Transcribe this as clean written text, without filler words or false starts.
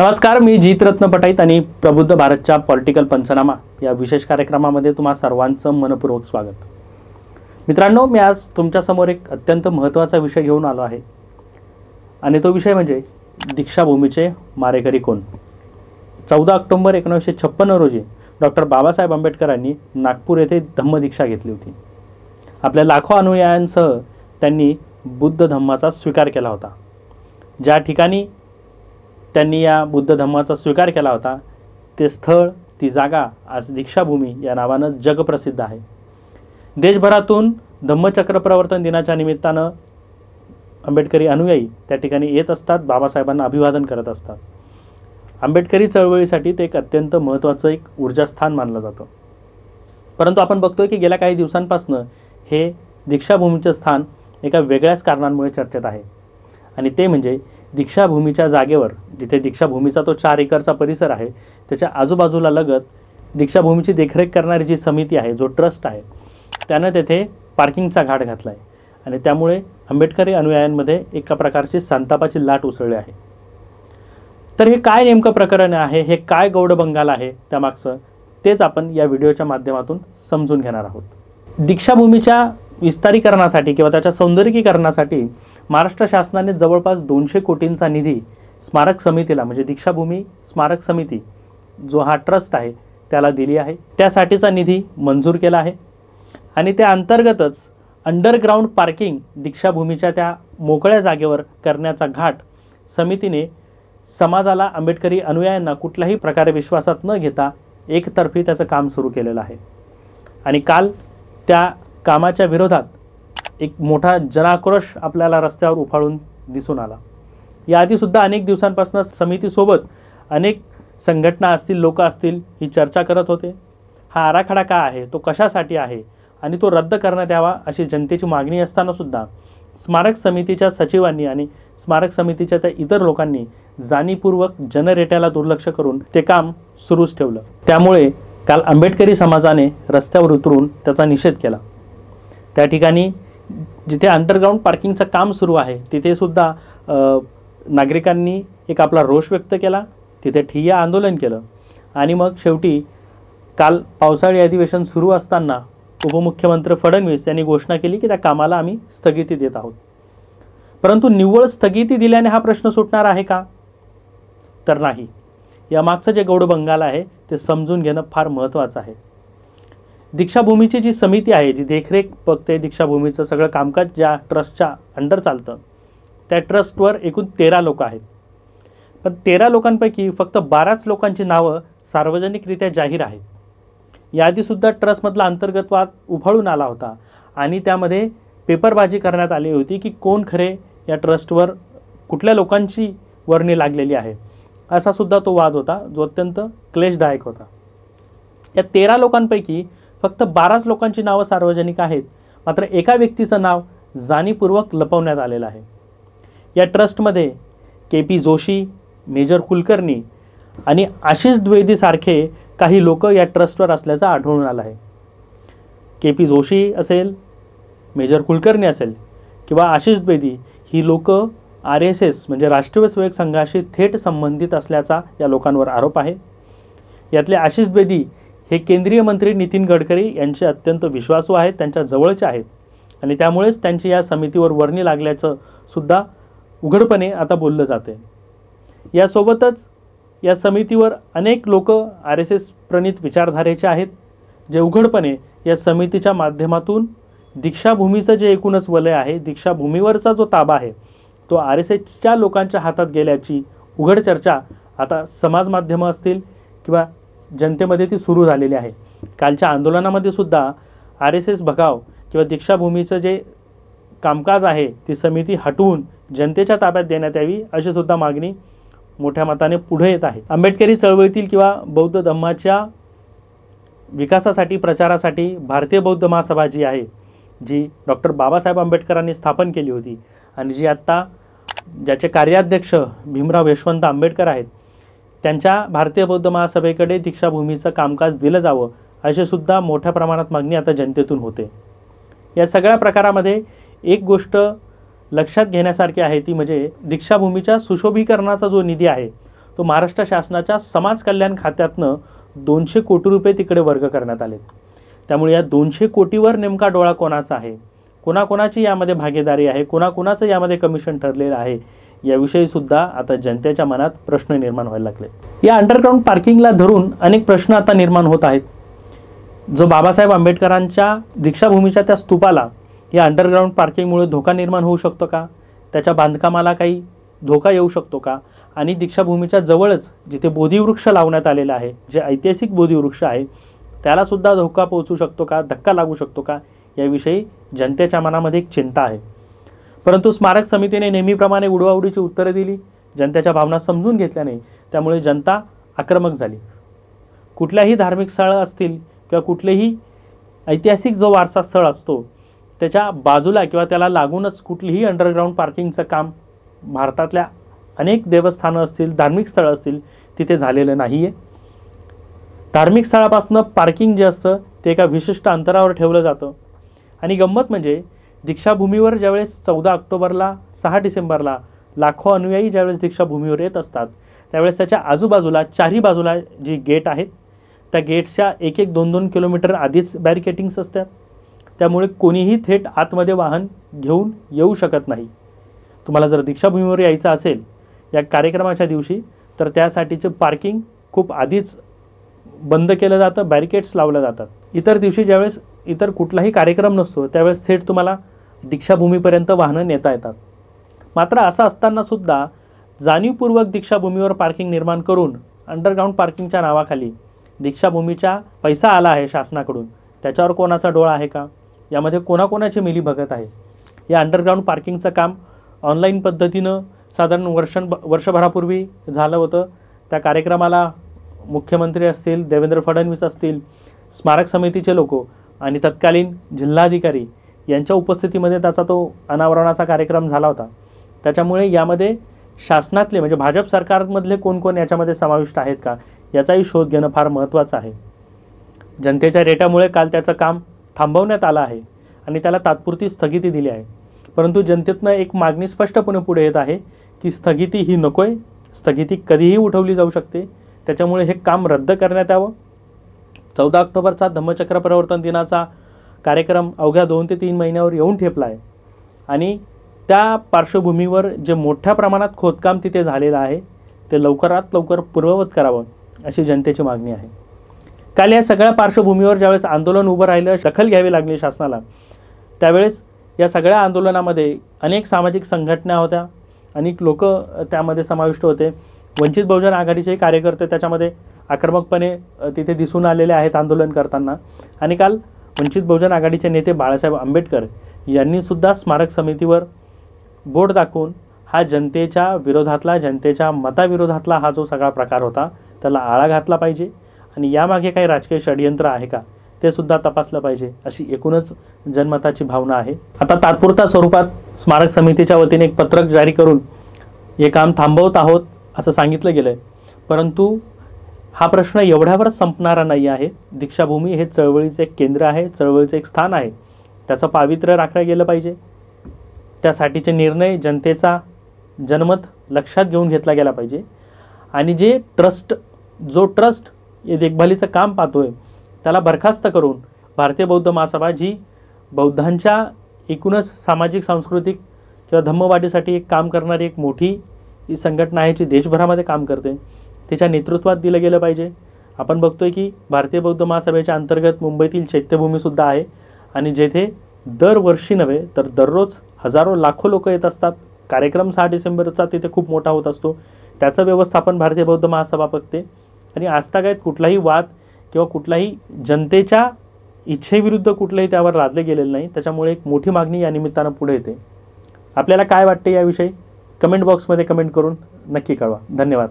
नमस्कार, मी जीतरत्न पटाईत आणि प्रबुद्ध भारतच्या पॉलिटिकल पंचनामा या विशेष कार्यक्रमामध्ये तुम्हा सर्वांचं मनपूर्वक स्वागत. मित्रांनो, मी आज तुमच्यासमोर एक अत्यंत महत्त्वाचा विषय घेऊन आलो आहे आणि तो विषय म्हणजे दीक्षाभूमीचे मारेकरी कोण. 14 ऑक्टोबर 1956 रोजी डॉक्टर बाबासाहेब आंबेडकरांनी नागपूर येथे धम्मदीक्षा घेतली होती. आपल्या लाखो अनुयायांसह त्यांनी बुद्ध धम्माचा स्वीकार केला होता. ज्या ठिकाणी त्यांनी या बुद्ध धम्माचा स्वीकार केला होता ते स्थळ, ती जागा आज दीक्षाभूमी या नावानं जगप्रसिद्ध आहे. देशभरातून धम्मचक्र प्रवर्तन दिनाच्या निमित्तानं आंबेडकरी अनुयायी त्या ठिकाणी येत असतात, बाबासाहेबांना अभिवादन करत असतात. आंबेडकरी चळवळीसाठी ते एक अत्यंत महत्त्वाचं एक ऊर्जास्थान मानलं जातं. परंतु आपण बघतोय की गेल्या काही दिवसांपासून हे दीक्षाभूमीचं स्थान एका वेगळ्याच कारणांमुळे चर्चेत आहे आणि ते म्हणजे दीक्षाभूमीच्या जागेवर, जिथे दीक्षाभूमीचा तो 4 एकरचा परिसर आहे, त्याच्या आजूबाजूला लगत दीक्षाभूमीची देखरेख करणारी जी समिती आहे, जो ट्रस्ट आहे, त्यानं तेथे पार्किंगचा घाट घातला आहे आणि त्यामुळे आंबेडकरी अनुयायांमध्ये एका प्रकारची संतापाची लाट उसळली आहे. तर हे काय नेमकं प्रकरण आहे, हे काय गौडबंगाल आहे त्यामागचं, तेच आपण या व्हिडिओच्या माध्यमातून समजून घेणार आहोत. दीक्षाभूमीच्या विस्तारीकरणासाठी किंवा त्याच्या सौंदर्यीकरणासाठी महाराष्ट्र शासनाने जवळपास 200 कोटींचा निधी स्मारक समितीला, म्हणजे दीक्षाभूमी स्मारक समिती जो हा ट्रस्ट आहे त्याला दिली आहे. त्यासाठीचा निधी मंजूर केला आहे आणि त्या अंतर्गतच अंडरग्राऊंड पार्किंग दीक्षाभूमीच्या त्या मोकळ्या जागेवर करण्याचा घाट समितीने समाजाला, आंबेडकरी अनुयायांना कुठल्याही प्रकारे विश्वासात न घेता एकतर्फी त्याचं काम सुरू केलेलं आहे. आणि काल त्या कामाच्या विरोधात एक मोठा जनाक्रोश आपल्याला रस्त्यावर उफाळून दिसून आला. याआधीसुद्धा अनेक दिवसांपासून समितीसोबत अनेक संघटना असतील, लोक असतील, ही चर्चा करत होते. हा आराखडा काय आहे, तो कशासाठी आहे आणि तो रद्द करण्यात यावा अशी जनतेची मागणी असतानासुद्धा स्मारक समितीच्या सचिवांनी आणि स्मारक समितीच्या त्या इतर लोकांनी जाणीवपूर्वक जनरेट्याला दुर्लक्ष करून ते काम सुरूच ठेवलं. त्यामुळे काल आंबेडकरी समाजाने रस्त्यावर उतरून त्याचा निषेध केला. त्या ठिकाणी जिथे अंडरग्राऊंड पार्किंगचं काम सुरू आहे तिथे सुद्धा नागरिकांनी एक आपला रोष व्यक्त केला, तिथे ठिय्या आंदोलन केलं आणि मग शेवटी काल पावसाळी अधिवेशन सुरू असताना उपमुख्यमंत्री फडणवीस यांनी घोषणा केली की त्या कामाला आम्ही स्थगिती देत आहोत. परंतु निव्वळ स्थगिती दिल्याने हा प्रश्न सुटणार आहे का? तर नाही. यामागचं जे गौडबंगाल आहे ते समजून घेणं फार महत्त्वाचं आहे. दीक्षाभूमीची जी समिती आहे, जी देखरेख बघते, दीक्षाभूमीचं सगळं कामकाज ज्या ट्रस्टच्या अंडर चालतं, त्या ट्रस्टवर एकूण 13 लोक आहेत. पण 13 लोकांपैकी फक्त 12च लोकांची नावं सार्वजनिकरित्या जाहीर आहेत. याआधीसुद्धा ट्रस्टमधला अंतर्गत वाद उफाळून आला होता आणि त्यामध्ये पेपरबाजी करण्यात आली होती की कोण खरे या ट्रस्टवर कुठल्या लोकांची वर्णी लागलेली आहे, असा सुद्धा तो वाद होता, जो अत्यंत क्लेशदायक होता. या 13 लोकांपैकी फक्त 12च लोकांची नावं सार्वजनिक आहेत, मात्र एका व्यक्तीचं नाव जाणीवपूर्वक लपवण्यात आलेलं आहे. या ट्रस्टमध्ये KP जोशी, मेजर कुलकर्णी आणि आशिष द्विवेदीसारखे काही लोक या ट्रस्टवर असल्याचं आढळून आलं आहे. KP जोशी असेल, मेजर कुलकर्णी असेल किंवा आशिष द्विवेदी, ही लोक RSS म्हणजे राष्ट्रीय स्वयंसेवक संघाशी थेट संबंधित असल्याचा या लोकांवर आरोप आहे. यातले आशिष द्विवेदी हे केंद्रीय मंत्री नितीन गडकरी यांचे अत्यंत विश्वासू आहेत, त्यांच्या जवळचे आहेत आणि त्यामुळेच त्यांची या समितीवर वर्णी लागल्याचं सुद्धा उघडपणे आता बोललं जाते. यासोबतच या समितीवर अनेक लोक RSS प्रणित विचारधारेचे आहेत, जे उघडपणे या समितीच्या माध्यमातून दीक्षाभूमीचं जे एकूणच वलय आहे, दीक्षाभूमीवरचा जो ताबा आहे, तो RSSच्या लोकांच्या हातात गेल्याची उघड चर्चा आता समाज माध्यमं असतील किंवा जनतेमध्ये ती सुरू झालेली आहे. कालच्या आंदोलनामध्ये सुद्धा RSS भगाव किंवा दीक्षाभूमीचं जे कामकाज आहे ती समिती हटवून जनतेच्या ताब्यात देण्यात यावी अशी सुद्धा मागणी मोठ्या मताने पुढे येत आहे. आंबेडकरी चळवळीतील किंवा बौद्ध धम्माच्या विकासासाठी, प्रचारासाठी भारतीय बौद्ध महासभा जी आहे, जी डॉक्टर बाबासाहेब आंबेडकरांनी स्थापन केली होती आणि जी आत्ता ज्याचे कार्याध्यक्ष भीमराव यशवंत आंबेडकर आहेत, त्यांच्या भारतीय बौद्ध महासभेकडे दीक्षाभूमीचं कामकाज दिलं जावं अशी सुद्धा मोठ्या प्रमाणात मागणी आता जनतेतून होते. या सगळ्या प्रकारामध्ये एक गोष्ट लक्षात घेण्यासारखी आहे ती म्हणजे दीक्षाभूमीच्या सुशोभीकरणाचा जो निधी आहे तो महाराष्ट्र शासनाच्या समाज कल्याण खात्यातनं 200 कोटी रुपये तिकडे वर्ग करण्यात आले. त्यामुळे या 200 कोटीवर नेमका डोळा कोणाचा आहे, कोणाकोणाची यामध्ये भागीदारी आहे, कोणाकोणाचं यामध्ये कमिशन ठरलेलं आहे, याविषयी सुद्धा आता जनतेच्या मनात प्रश्न निर्माण व्हायला लागले. या अंडरग्राऊंड पार्किंगला धरून अनेक प्रश्न आता निर्माण होत आहेत. जो बाबासाहेब आंबेडकरांच्या दीक्षाभूमीच्या त्या स्तूपाला या अंडरग्राऊंड पार्किंगमुळे धोका निर्माण होऊ शकतो का, त्याच्या बांधकामाला काही धोका येऊ शकतो का, आणि दीक्षाभूमीच्या जवळच जिथे बोधिवृक्ष लावण्यात आलेला आहे, जे ऐतिहासिक बोधिवृक्ष आहे, त्याला सुद्धा धोका पोहोचू शकतो का, धक्का लागू शकतो का, याविषयी जनतेच्या मनामध्ये एक चिंता आहे. परंतु स्मारक समितीने नेहमीप्रमाणे उडवाउडीची उत्तरे दिली, जनतेच्या भावना समजून घेतल्या नाही. त्यामुळे जनता आक्रमक झाली. कुठल्याही धार्मिक स्थळं असतील किंवा कुठलेही ऐतिहासिक जो वारसा स्थळ असतो त्याच्या बाजूला किंवा त्याला लागूनच कुठलीही अंडरग्राऊंड पार्किंगचं काम भारतातल्या अनेक देवस्थानं असतील, धार्मिक स्थळं असतील, तिथे झालेलं नाही आहे. धार्मिक स्थळापासून पार्किंग जे असतं ते एका विशिष्ट अंतरावर ठेवलं जातं. आणि गंमत म्हणजे दीक्षाभूमीवर ज्यावेळेस 14 ऑक्टोबरला 6 डिसेंबरला लाखो अनुयायी ज्यावेळेस दीक्षाभूमीवर येत असतात त्यावेळेस त्याच्या आजूबाजूला चारही बाजूला जी गेट आहेत त्या गेट्सच्या 1-2 किलोमीटर आधीच बॅरिकेटिंग्स असतात. त्यामुळे कोणीही थेट आतमध्ये वाहन घेऊन येऊ शकत नाही. तुम्हाला जर दीक्षाभूमीवर यायचं असेल या कार्यक्रमाच्या दिवशी तर त्यासाठीचं पार्किंग खूप आधीच बंद केलं जातं, बॅरिकेड्स लावल्या जातात. इतर दिवशी ज्यावेळेस इतर कुठलाही कार्यक्रम नसतो त्यावेळेस थेट तुम्हाला दीक्षाभूमीपर्यंत वाहनं नेता येतात. मात्र असं असतानासुद्धा जाणीवपूर्वक दीक्षाभूमीवर पार्किंग निर्माण करून अंडरग्राऊंड पार्किंगच्या नावाखाली दीक्षाभूमीचा पैसा आला आहे शासनाकडून, त्याच्यावर कोणाचा डोळा आहे का, यामध्ये कोणाकोणाची मिलीभगत आहे. या अंडरग्राऊंड पार्किंगचं काम ऑनलाईन पद्धतीनं साधारण वर्षभरापूर्वी झालं होतं. त्या कार्यक्रमाला मुख्यमंत्री असतील, देवेंद्र फडणवीस असतील, स्मारक समितीचे लोक आणि तत्कालीन जिल्हाधिकारी यांच्या उपस्थितीमध्ये त्याचा तो अनावरणाचा कार्यक्रम झाला होता. त्याच्यामुळे यामध्ये शासनातले म्हणजे भाजप सरकारमधले कोण कोण याच्यामध्ये समाविष्ट आहेत का याचाही शोध घेणं फार महत्त्वाचं आहे. जनतेच्या रेट्यामुळे काल त्याचं काम थांबवण्यात आलं आहे आणि त्याला तात्पुरती स्थगिती दिली आहे. परंतु जनतेतनं एक मागणी स्पष्टपणे पुढे येत आहे की स्थगिती ही नको आहे, स्थगिती कधीही उठवली जाऊ शकते. त्याच्यामुळे हे काम रद्द करण्यात यावं. 14 ऑक्टोबरचा धम्मचक्र प्रवर्तन दिनाचा कार्यक्रम अवघ्या 2 ते 3 महिन्यावर येऊन ठेपला आहे आणि त्या पार्श्वभूमीवर जे मोठ्या प्रमाणात खोदकाम तिथे झालेलं आहे ते लवकरात लवकर पूर्ववत करावं अशी जनतेची मागणी आहे. काल या सगळ्या पार्श्वभूमीवर ज्यावेळेस आंदोलन उभं राहिलं, दखल घ्यावी लागली शासनाला, त्यावेळेस या सगळ्या आंदोलनामध्ये अनेक सामाजिक संघटना होत्या, अनेक लोक त्यामध्ये समाविष्ट होते. वंचित बहुजन आघाडीचे कार्यकर्ते त्याच्यामध्ये आक्रमकपणे तिथे दिसून आलेले आहेत आंदोलन करताना. आणि काल वंचित बहुजन आघाडीचे नेते बाळासाहेब आंबेडकर यांनीसुद्धा स्मारक समितीवर बोट दाखवून हा जनतेच्या विरोधातला, जनतेच्या मताविरोधातला हा जो सगळा प्रकार होता त्याला आळा घातला पाहिजे आणि यामागे काही राजकीय षडयंत्र आहे का ते सुद्धा तपासलं पाहिजे अशी एकूणच जनमताची भावना आहे. आता तात्पुरत्या स्वरूपात स्मारक समितीच्या वतीने एक पत्रक जारी करून हे काम थांबवत आहोत असं सांगितलं गेलं आहे. परंतु हा प्रश्न एवढ्यावरच संपणारा नाही आहे. दीक्षाभूमी हे चळवळीचं एक केंद्र आहे, चळवळीचं एक स्थान आहे, त्याचं पावित्र्य राखलं गेलं पाहिजे. त्यासाठीचे निर्णय जनतेचा जनमत लक्षात घेऊन घेतला गेला पाहिजे. आणि जो ट्रस्ट हे देखभालीचं काम पाहतोय त्याला बरखास्त करून भारतीय बौद्ध महासभा जी बौद्धांच्या एकूणच सामाजिक सांस्कृतिक किंवा धम्मवाढीसाठी एक काम करणारी एक मोठी ही संघटना आहे जी देशभरामध्ये काम करते, तिच्या नेतृत्वात दिलं गेलं पाहिजे. आपण बघतोय की भारतीय बौद्ध महासभेच्या अंतर्गत मुंबईतील चैत्यभूमीसुद्धा आहे आणि जेथे दरवर्षी नव्हे तर दररोज हजारो लाखो लोक येत असतात. कार्यक्रम 6 डिसेंबरचा तिथे खूप मोठा होत असतो, त्याचं व्यवस्थापन भारतीय बौद्ध महासभा बघते. आणि आजतागायत कुठलाही वाद किंवा कुठलाही जनतेच्या इच्छेविरुद्ध कुठलंही त्यावर लादले गेलेलं नाही. त्याच्यामुळे एक मोठी मागणी या निमित्तानं पुढे येते. आपल्याला काय वाटते याविषयी कमेंट बॉक्समध्ये कमेंट करून नक्की कळवा. धन्यवाद.